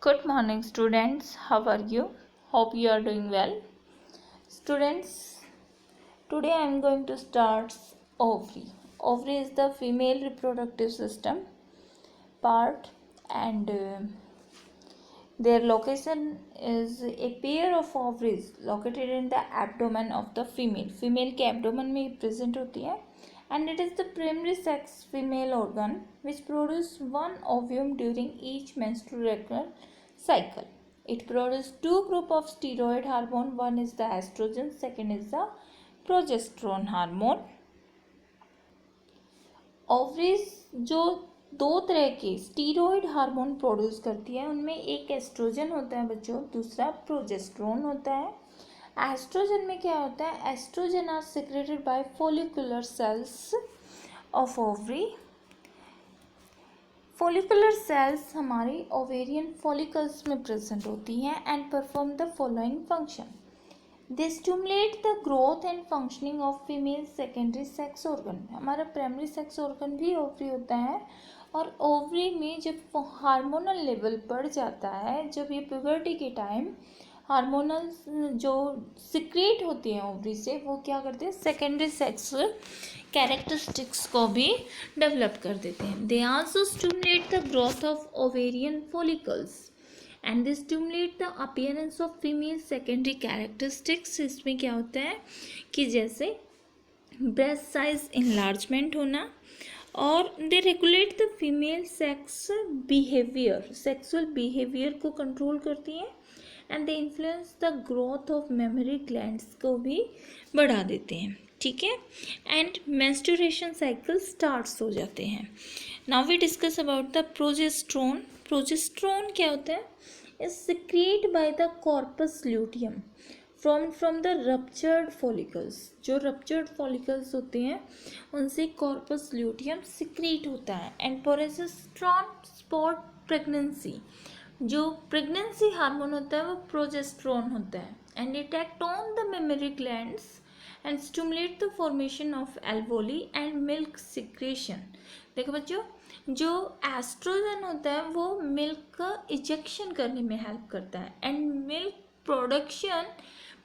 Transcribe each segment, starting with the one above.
Good morning, students. How are you? Hope you are doing well. Students, today I am going to start ovary. Ovary is the female reproductive system part, and their location is a pair of ovaries located in the abdomen of the female. Female के abdomen में present होती है, and it is the primary sex female organ which produces one ovum during each menstrual cycle. It produces two group of steroid hormone. One is the estrogen, second is the progesterone hormone. Ovaries जो दो तरह के steroid hormone produce करती है, उनमें एक oestrogen होता है बच्चों, दूसरा प्रोजेस्टेरोन होता है। एस्ट्रोजन में क्या होता है? Estrogen are secreted by follicular cells of ovary. Follicular cells हमारी ओवेरियन फॉलिकल्स में प्रेजेंट होती हैं and perform the following function. They stimulate the growth and functioning of female secondary sex organ. हमारा प्राइमरी सेक्स ऑर्गन भी ovary होता है, और ovary में जब हार्मोनल लेवल बढ़ जाता है, जब ये प्यूबर्टी के टाइम हार्मोनल जो सिक्रेट होती हैं ओवरी से, वो क्या करते हैं? सेकेंडरी सेक्स कैरेक्टरिस्टिक्स को भी डेवलप कर देते हैं। They also stimulate the growth of ovarian follicles and they stimulate the appearance of female secondary characteristics. इसमें क्या होता है कि जैसे ब्रेस्ट साइज इनलार्जमेंट होना, और they regulate the female sex behaviour, sexual behaviour को कंट्रोल करती हैं, and they influence the growth of mammary glands को भी बढ़ा देते हैं। ठीक है, एंड मेंस्ट्रुएशन साइकिल स्टार्ट्स हो जाते हैं। Now we discuss about the progesterone. Progesterone क्या होता है? Is secrete by the corpus luteum from the ruptured follicles. जो रप्चर्ड फॉलिकल्स होते हैं उनसे कॉर्पस ल्यूटियम सिक्रेट होता है, एंड प्रोजेस्टेरोन सपोर्ट प्रेगनेंसी। जो प्रेगनेंसी हार्मोन होता है वो प्रोजेस्टेरोन होता है, and it act on the mammary glands and stimulate the formation of alveoli and milk secretion. देखो बच्चों, जो एस्ट्रोजन होता है वो मिल्क का इजेक्शन करने में हेल्प करता है, एंड मिल्क प्रोडक्शन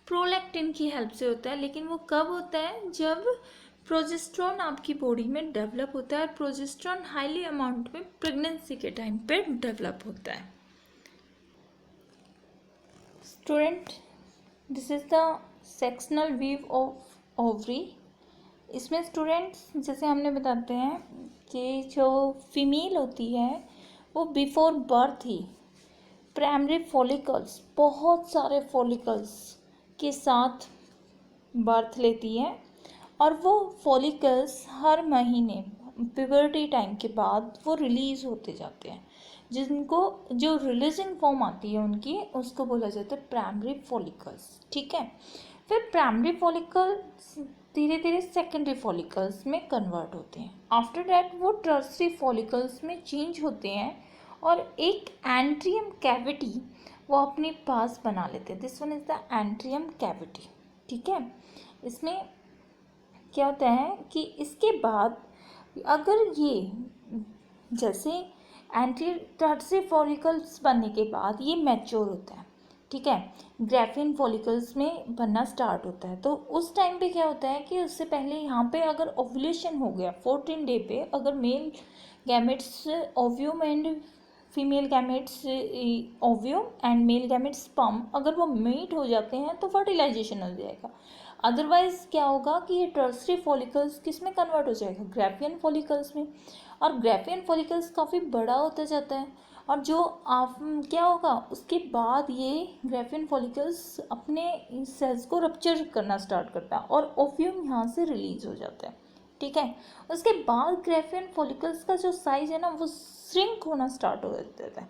प्रोलैक्टिन की हेल्प से होता है। लेकिन वो कब होता है? जब प्रोजेस्टेरोन आपकी बॉडी में डेवलप होता है, और प्रोजेस्टेरोन हाईली अमाउंट में प्रेगनेंसी के टाइम पे डेवलप होता है। Student, this is the sectional view of ovary. इसमें स्टूडेंट्स जैसे हमने बताते हैं कि जो फीमेल होती है वो बिफोर बर्थ ही प्राइमरी फॉलिकल्स, बहुत सारे फॉलिकल्स के साथ बर्थ लेती है, और वो फॉलिकल्स हर महीने प्यूबर्टी टाइम के बाद वो रिलीज़ होते जाते हैं, जिनको जो रिलीजिंग फॉर्म आती है उनकी, उसको बोला जाता है प्राइमरी फॉलिकल्स। ठीक है, फिर प्राइमरी फॉलिकल्स धीरे धीरे सेकेंडरी फॉलिकल्स में कन्वर्ट होते हैं। आफ्टर डैट वो टर्सरी फॉलिकल्स में चेंज होते हैं, और एक एंट्रियम कैविटी वो अपने पास बना लेते हैं। This one is the atrium cavity. ठीक है, इसमें क्या होता है कि इसके बाद अगर ये जैसे टर्सरी फॉलिकल्स बनने के बाद ये मैच्योर होता है, ठीक है, ग्राफियन फॉलिकल्स में बनना स्टार्ट होता है, तो उस टाइम पे क्या होता है कि उससे पहले यहाँ पे अगर ओव्यूलेशन हो गया 14 डे पे, अगर male gametes ovum and female gametes ovum and male gametes sperm अगर वो मीट हो जाते हैं तो फर्टिलाइजेशन हो जाएगा। अदरवाइज क्या होगा कि ये टर्सरी फॉलिकल्स किस में कन्वर्ट हो जाएगा? ग्राफियन फॉलिकल्स में, और ग्राफियन फॉलिकल्स काफ़ी बड़ा होता जाता है, और जो आप क्या होगा उसके बाद ये ग्राफियन फॉलिकल्स अपने सेल्स को रप्चर करना स्टार्ट करता है, और ओव्यूम यहाँ से रिलीज हो जाता है। ठीक है, उसके बाद ग्राफियन फॉलिकल्स का जो साइज है ना वो श्रिंक होना स्टार्ट हो जाता है,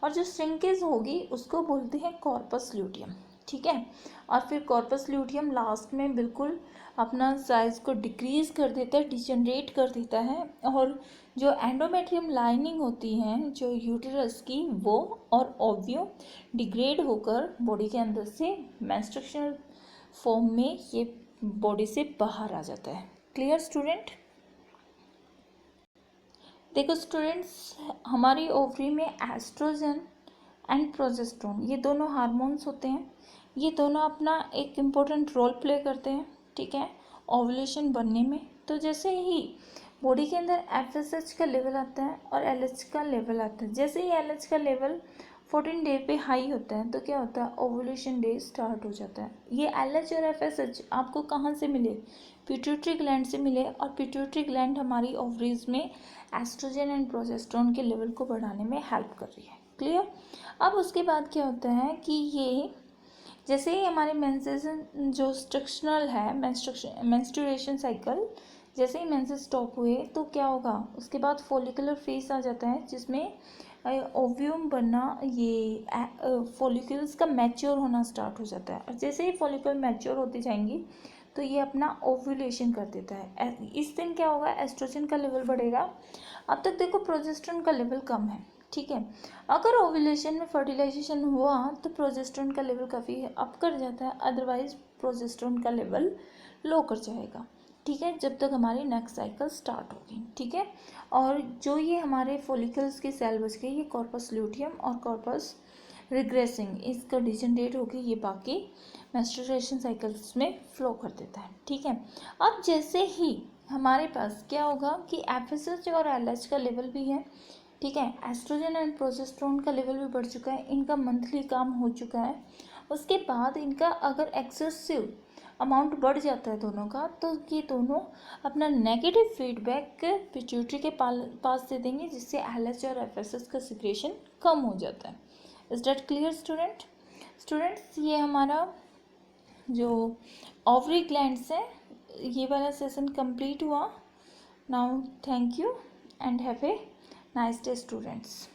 और जो श्रिंकेज होगी उसको बोलते हैं कॉर्पस ल्यूटियम। ठीक है, और फिर कॉर्पस ल्यूटियम लास्ट में बिल्कुल अपना साइज़ को डिक्रीज़ कर देता है, डिजनरेट कर देता है, और जो एंडोमेट्रियम लाइनिंग होती है जो यूटेरस की, वो और ओव्यूम डिग्रेड होकर बॉडी के अंदर से मेंस्ट्रुएशनल फॉर्म में ये बॉडी से बाहर आ जाता है। Clear student? देखो स्टूडेंट्स, हमारी ओवरी में एस्ट्रोजन एंड प्रोजेस्टेरोन, ये दोनों हार्मोन्स होते हैं। ये दोनों अपना एक इम्पोर्टेंट रोल प्ले करते हैं, ठीक है, ओव्यूलेशन बनने में। तो जैसे ही बॉडी के अंदर एफएसएच का लेवल आता है और एलएच का लेवल आता है, जैसे ही एलएच का लेवल 14 डे पे हाई होता है तो क्या होता है, ओव्यूलेशन डे स्टार्ट हो जाता है। ये एलएच और एफएसएच आपको कहाँ से मिले, पिट्यूटरी ग्लैंड से मिले, और पिट्यूटरी ग्लैंड हमारी ओवरीज में एस्ट्रोजन एंड प्रोजेस्टेरोन के लेवल को बढ़ाने में हेल्प कर रही है। क्लियर। अब उसके बाद क्या होता है कि ये जैसे ही हमारे मेंसेशन जो स्ट्रक्चरल है, मेंस्ट्रुएशन साइकिल, जैसे ही मेंसेस स्टॉप हुए तो क्या होगा, उसके बाद फॉलिकुलर फेज आ जाता है जिसमें ओव्यूम बनना, ये फॉलिकल्स का मैच्योर होना स्टार्ट हो जाता है। और जैसे ही फॉलिकल मैच्योर होती जाएंगी तो ये अपना ओव्यूलेशन कर देता है। इस दिन क्या होगा, एस्ट्रोजन का लेवल बढ़ेगा। अब तक देखो प्रोजेस्टेरोन का लेवल कम है, ठीक है। अगर ओव्यूलेशन में फर्टिलाइजेशन हुआ तो प्रोजेस्टेरोन का लेवल काफ़ी अप कर जाता है, अदरवाइज प्रोजेस्टेरोन का लेवल लो कर जाएगा, ठीक है, जब तक हमारी नेक्स्ट साइकिल स्टार्ट होगी, ठीक है। और जो ये हमारे फॉलिकल्स की सेल बच गई, ये कॉर्पस ल्यूटियम और कॉर्पस रिग्रेसिंग, इसका डिजनरेट होकर ये बाकी मेंस्ट्रुएशन साइकिल्स में फ्लो कर देता है, ठीक है। अब जैसे ही हमारे पास क्या होगा कि एफएसएच और एलएच का लेवल भी है, ठीक है, एस्ट्रोजन एंड प्रोजेस्टेरोन का लेवल भी बढ़ चुका है, इनका मंथली काम हो चुका है। उसके बाद इनका अगर एक्सेसिव अमाउंट बढ़ जाता है दोनों का, तो ये दोनों अपना नेगेटिव फीडबैक पिट्यूटरी के पास दे देंगे, जिससे एलएच और एफएसएच का सिक्रेशन कम हो जाता है। इज दैट क्लियर स्टूडेंट्स, ये हमारा जो ओवरी ग्लैंड्स है, ये वाला सेशन कंप्लीट हुआ। Now thank you and have a nice day students.